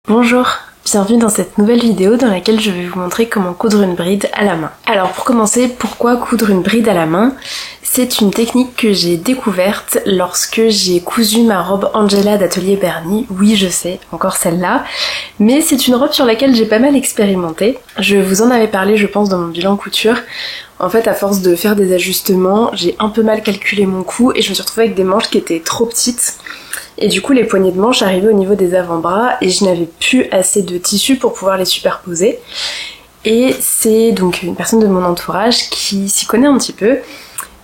Bonjour, bienvenue dans cette nouvelle vidéo dans laquelle je vais vous montrer comment coudre une bride à la main. Alors pour commencer, pourquoi coudre une bride à la main? C'est une technique que j'ai découverte lorsque j'ai cousu ma robe Angela d'Atelier Bernie. Oui, je sais, encore celle-là. Mais c'est une robe sur laquelle j'ai pas mal expérimenté. Je vous en avais parlé, je pense, dans mon bilan couture. En fait, à force de faire des ajustements, j'ai un peu mal calculé mon cou et je me suis retrouvée avec des manches qui étaient trop petites. Et du coup, les poignées de manches arrivaient au niveau des avant-bras et je n'avais plus assez de tissu pour pouvoir les superposer. Et c'est donc une personne de mon entourage qui s'y connaît un petit peu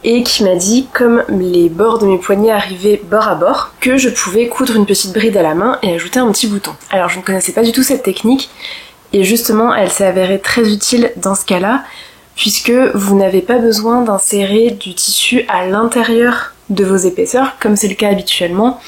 et qui m'a dit, comme les bords de mes poignets arrivaient bord à bord, que je pouvais coudre une petite bride à la main et ajouter un petit bouton. Alors je ne connaissais pas du tout cette technique et justement elle s'est avérée très utile dans ce cas-là, puisque vous n'avez pas besoin d'insérer du tissu à l'intérieur de vos épaisseurs, comme c'est le cas habituellement.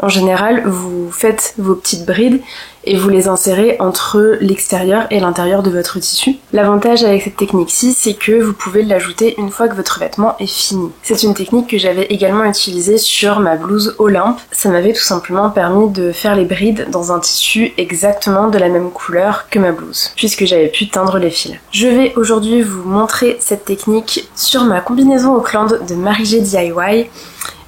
En général, vous faites vos petites brides et vous les insérez entre l'extérieur et l'intérieur de votre tissu. L'avantage avec cette technique-ci, c'est que vous pouvez l'ajouter une fois que votre vêtement est fini. C'est une technique que j'avais également utilisée sur ma blouse Olympe. Ça m'avait tout simplement permis de faire les brides dans un tissu exactement de la même couleur que ma blouse, puisque j'avais pu teindre les fils. Je vais aujourd'hui vous montrer cette technique sur ma combinaison Auckland de Marie G DIY.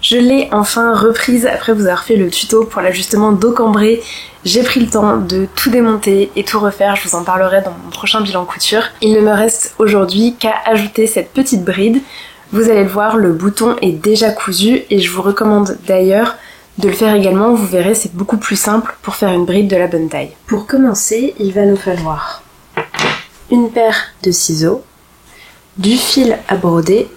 Je l'ai enfin reprise après vous avoir fait le tuto pour l'ajustement dos cambré. J'ai pris le temps de tout démonter et tout refaire, je vous en parlerai dans mon prochain bilan couture. Il ne me reste aujourd'hui qu'à ajouter cette petite bride. Vous allez le voir, le bouton est déjà cousu et je vous recommande d'ailleurs de le faire également. Vous verrez, c'est beaucoup plus simple pour faire une bride de la bonne taille. Pour commencer, il va nous falloir une paire de ciseaux, du fil à broder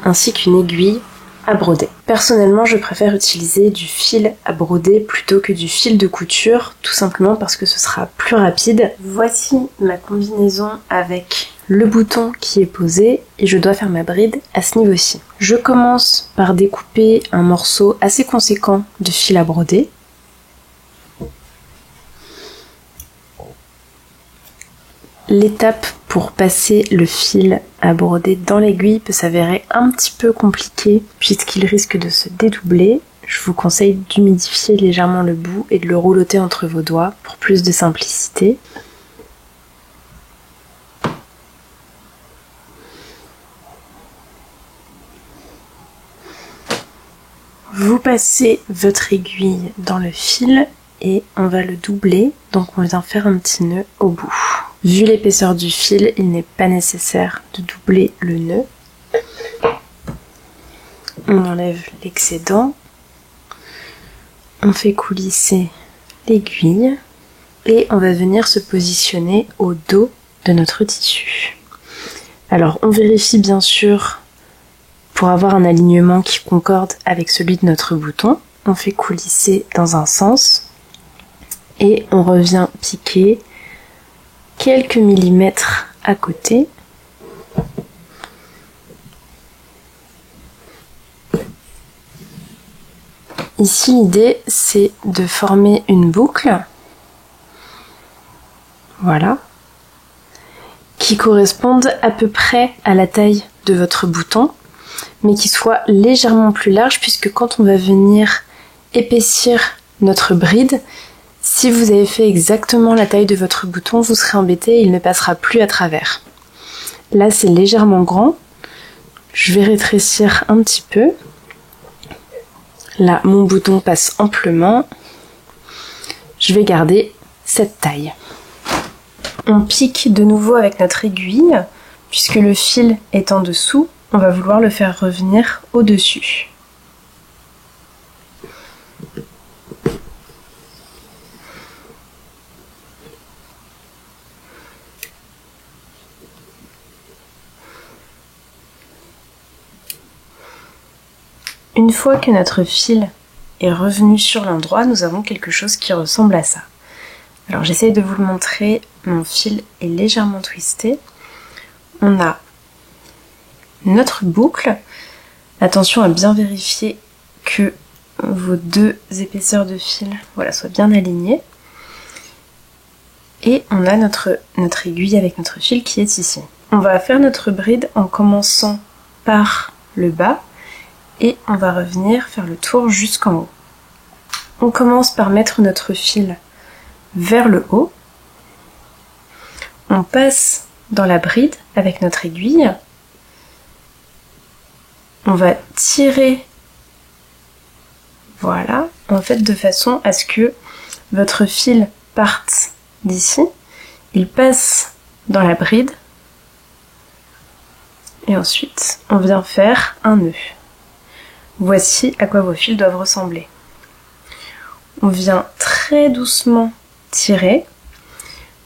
ainsi qu'une aiguille à broder. Personnellement, je préfère utiliser du fil à broder plutôt que du fil de couture, tout simplement parce que ce sera plus rapide. Voici ma combinaison avec le bouton qui est posé et je dois faire ma bride à ce niveau-ci. Je commence par découper un morceau assez conséquent de fil à broder. L'étape pour passer le fil à broder dans l'aiguille peut s'avérer un petit peu compliquée puisqu'il risque de se dédoubler. Je vous conseille d'humidifier légèrement le bout et de le roulotter entre vos doigts pour plus de simplicité. Vous passez votre aiguille dans le fil et on va le doubler, donc on vient faire un petit nœud au bout. Vu l'épaisseur du fil, il n'est pas nécessaire de doubler le nœud. On enlève l'excédent. On fait coulisser l'aiguille. Et on va venir se positionner au dos de notre tissu. Alors on vérifie bien sûr pour avoir un alignement qui concorde avec celui de notre bouton. On fait coulisser dans un sens. Et on revient piquer quelques millimètres à côté. Ici, l'idée, c'est de former une boucle, voilà, qui corresponde à peu près à la taille de votre bouton, mais qui soit légèrement plus large, puisque quand on va venir épaissir notre bride, si vous avez fait exactement la taille de votre bouton, vous serez embêté et il ne passera plus à travers. Là, c'est légèrement grand. Je vais rétrécir un petit peu. Là, mon bouton passe amplement. Je vais garder cette taille. On pique de nouveau avec notre aiguille. Puisque le fil est en dessous, on va vouloir le faire revenir au-dessus. Une fois que notre fil est revenu sur l'endroit, nous avons quelque chose qui ressemble à ça. Alors j'essaye de vous le montrer, mon fil est légèrement twisté. On a notre boucle. Attention à bien vérifier que vos deux épaisseurs de fil soient bien alignées. Et on a notre aiguille avec notre fil qui est ici. On va faire notre bride en commençant par le bas. Et on va revenir faire le tour jusqu'en haut. On commence par mettre notre fil vers le haut. On passe dans la bride avec notre aiguille. On va tirer, voilà, en fait de façon à ce que votre fil parte d'ici. Il passe dans la bride. Et ensuite, on vient faire un nœud. Voici à quoi vos fils doivent ressembler. On vient très doucement tirer.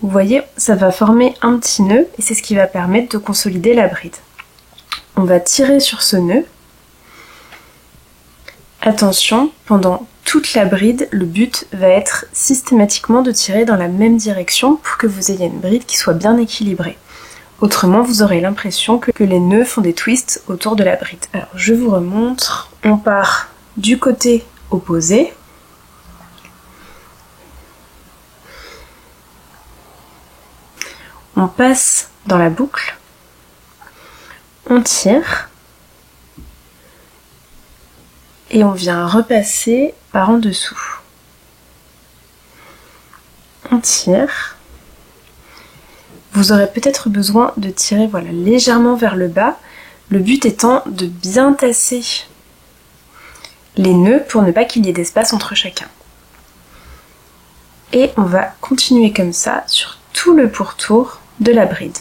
Vous voyez, ça va former un petit nœud et c'est ce qui va permettre de consolider la bride. On va tirer sur ce nœud. Attention, pendant toute la bride, le but va être systématiquement de tirer dans la même direction pour que vous ayez une bride qui soit bien équilibrée. Autrement, vous aurez l'impression que les nœuds font des twists autour de la bride. Alors, je vous remontre. On part du côté opposé. On passe dans la boucle. On tire. Et on vient repasser par en dessous. On tire. Vous aurez peut-être besoin de tirer voilà, légèrement vers le bas, le but étant de bien tasser les nœuds pour ne pas qu'il y ait d'espace entre chacun. Et on va continuer comme ça sur tout le pourtour de la bride.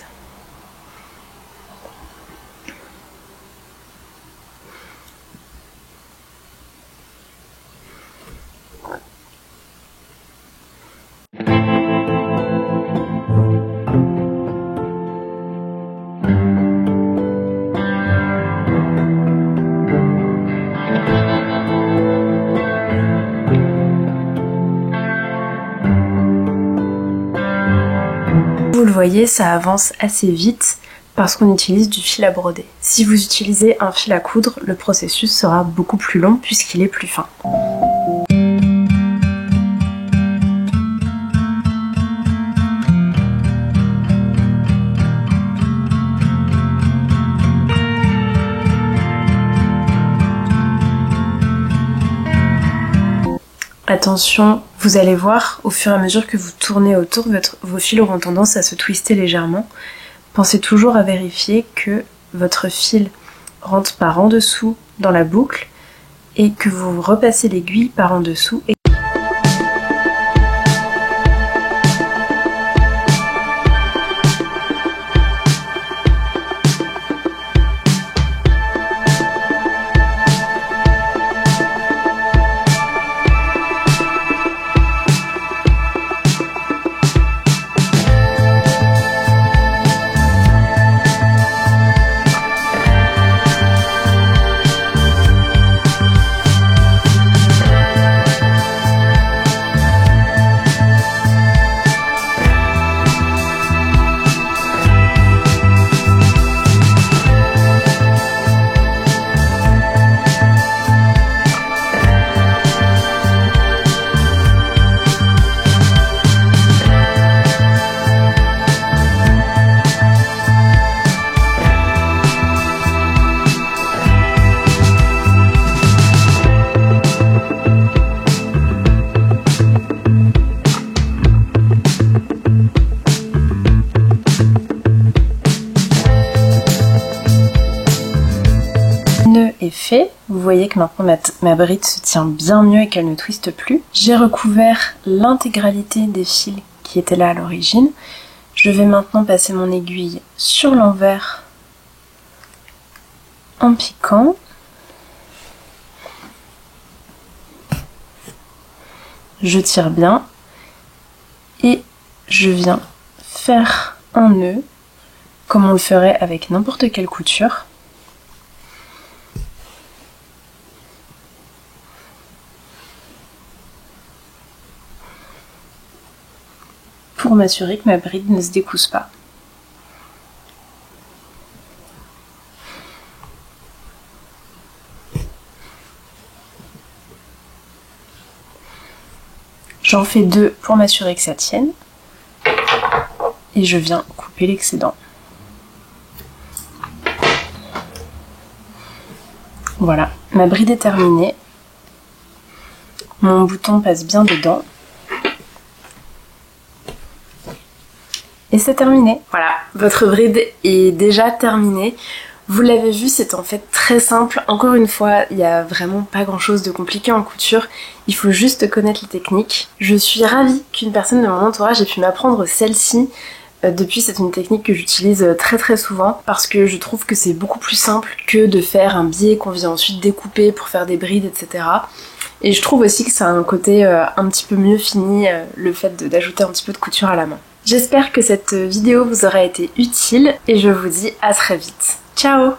Vous le voyez, ça avance assez vite parce qu'on utilise du fil à broder. Si vous utilisez un fil à coudre, le processus sera beaucoup plus long puisqu'il est plus fin. Attention, vous allez voir, au fur et à mesure que vous tournez autour, vos fils auront tendance à se twister légèrement. Pensez toujours à vérifier que votre fil rentre par en dessous dans la boucle et que vous repassez l'aiguille par en dessous. Est fait. Vous voyez que maintenant ma bride se tient bien mieux et qu'elle ne twiste plus. J'ai recouvert l'intégralité des fils qui étaient là à l'origine. Je vais maintenant passer mon aiguille sur l'envers en piquant. Je tire bien et je viens faire un nœud comme on le ferait avec n'importe quelle couture. Pour m'assurer que ma bride ne se décousse pas. J'en fais deux pour m'assurer que ça tienne. Et je viens couper l'excédent. Voilà, ma bride est terminée. Mon bouton passe bien dedans. Et c'est terminé. Voilà, votre bride est déjà terminée. Vous l'avez vu, c'est en fait très simple. Encore une fois, il n'y a vraiment pas grand chose de compliqué en couture. Il faut juste connaître les techniques. Je suis ravie qu'une personne de mon entourage ait pu m'apprendre celle-ci. Depuis, c'est une technique que j'utilise très souvent parce que je trouve que c'est beaucoup plus simple que de faire un biais qu'on vient ensuite découper pour faire des brides, etc. Et je trouve aussi que ça a un côté un petit peu mieux fini, le fait d'ajouter un petit peu de couture à la main. J'espère que cette vidéo vous aura été utile et je vous dis à très vite. Ciao!